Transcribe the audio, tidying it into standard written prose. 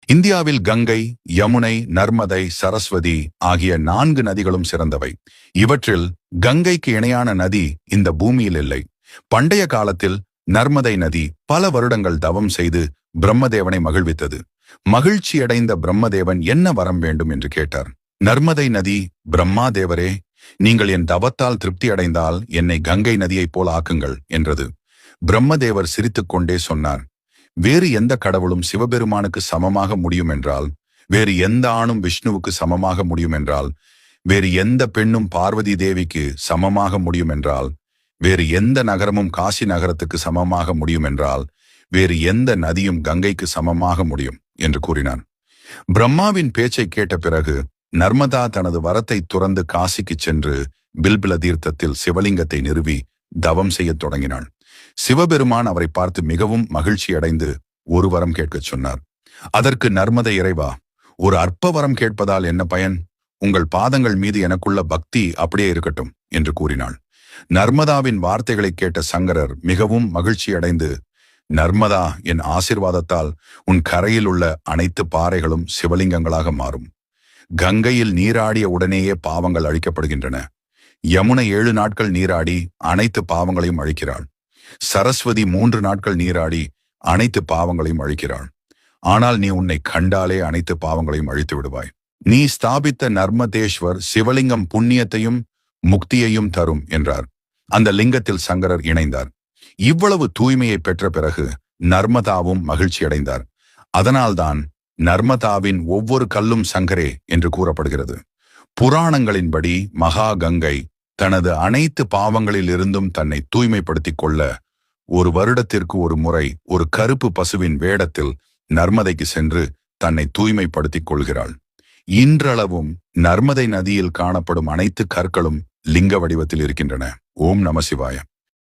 இந்தியாவில் கங்கை, யமுனை, நர்மதை, சரஸ்வதி ஆகிய 4 நதிகளும் சிறந்தவை. இவற்றில் கங்கைக்கு இணையான நதி இந்த பூமியில் இல்லை. பண்டைய காலத்தில் நர்மதை நதி பல வருடங்கள் தவம் செய்து பிரம்மதேவனை மகிழ்வித்தது. மகிழ்ச்சியடைந்த பிரம்மதேவன் என்ன வரம் வேண்டும் என்று கேட்டார். நர்மதை நதி, பிரம்மாதேவரே, நீங்கள் என் தவத்தால் திருப்தி அடைந்தால் என்னை கங்கை நதியைப் போல் ஆக்குங்கள் என்றது. பிரம்மதேவர் சிரித்துக்கொண்டே சொன்னார், வேறு எந்த கடவுளும் சிவபெருமானுக்கு சமமாக முடியும் என்றால், வேறு எந்த ஆணும் விஷ்ணுவுக்கு சமமாக முடியும் என்றால், வேறு எந்த பெண்ணும் பார்வதி தேவிக்கு சமமாக முடியும் என்றால், வேறு எந்த நகரமும் காசி நகரத்துக்கு சமமாக முடியும் என்றால், வேறு எந்த நதியும் கங்கைக்கு சமமாக முடியும் என்று கூறினார். பிரம்மாவின் பேச்சை கேட்ட பிறகு நர்மதா தனது வரத்தை துறந்து காசிக்கு சென்று பில்பில தீர்த்தத்தில் சிவலிங்கத்தை நிறுவி தவம் செய்யத் தொடங்கினாள். சிவபெருமான் அவரை பார்த்து மிகவும் மகிழ்ச்சி அடைந்து ஒரு வரம் கேட்கச் சொன்னார். அதற்கு நர்மதை, இறைவா, ஒரு அற்ப வரம் கேட்பதால் என்ன பயன்? உங்கள் பாதங்கள் மீது எனக்குள்ள பக்தி அப்படியே இருக்கட்டும் என்று கூறினாள். நர்மதாவின் வார்த்தைகளை கேட்ட சங்கரர் மிகவும் மகிழ்ச்சி அடைந்து, நர்மதா, என் ஆசிர்வாதத்தால் உன் கரையில் உள்ள அனைத்து பாறைகளும் சிவலிங்கங்களாக மாறும். கங்கையில் நீராடிய உடனேயே பாவங்கள் அழிக்கப்படுகின்றன. யமுனை 7 நாட்கள் நீராடி அனைத்து பாவங்களையும் அழிக்கிறாள். சரஸ்வதி 3 நாட்கள் நீராடி அனைத்து பாவங்களையும் அழிக்கிறாள். ஆனால் நீ உன்னை கண்டாலே அனைத்து பாவங்களையும் அழித்து விடுவாய். நீ ஸ்தாபித்த நர்மதேஸ்வர் சிவலிங்கம் புண்ணியத்தையும் முக்தியையும் தரும் என்றார். அந்த லிங்கத்தில் சங்கரர் இணைந்தார். இவ்வளவு தூய்மையை பெற்ற பிறகு நர்மதாவும் மகிழ்ச்சி அடைந்தார். அதனால்தான் நர்மதாவின் ஒவ்வொரு கல்லும் சங்கரே என்று கூறப்படுகிறது. புராணங்களின்படி மகா கங்கை தனது அனைத்து பாவங்களில் இருந்தும் தன்னை தூய்மைப்படுத்திக் கொள்ள ஒரு வருடத்திற்கு ஒரு முறை ஒரு கருப்பு பசுவின் வேடத்தில் நர்மதைக்கு சென்று தன்னை தூய்மைப்படுத்திக் கொள்கிறாள். இன்றளவும் நர்மதை நதியில் காணப்படும் அனைத்து கற்களும் லிங்க வடிவத்தில் இருக்கின்றன. ஓம் நம சிவாய.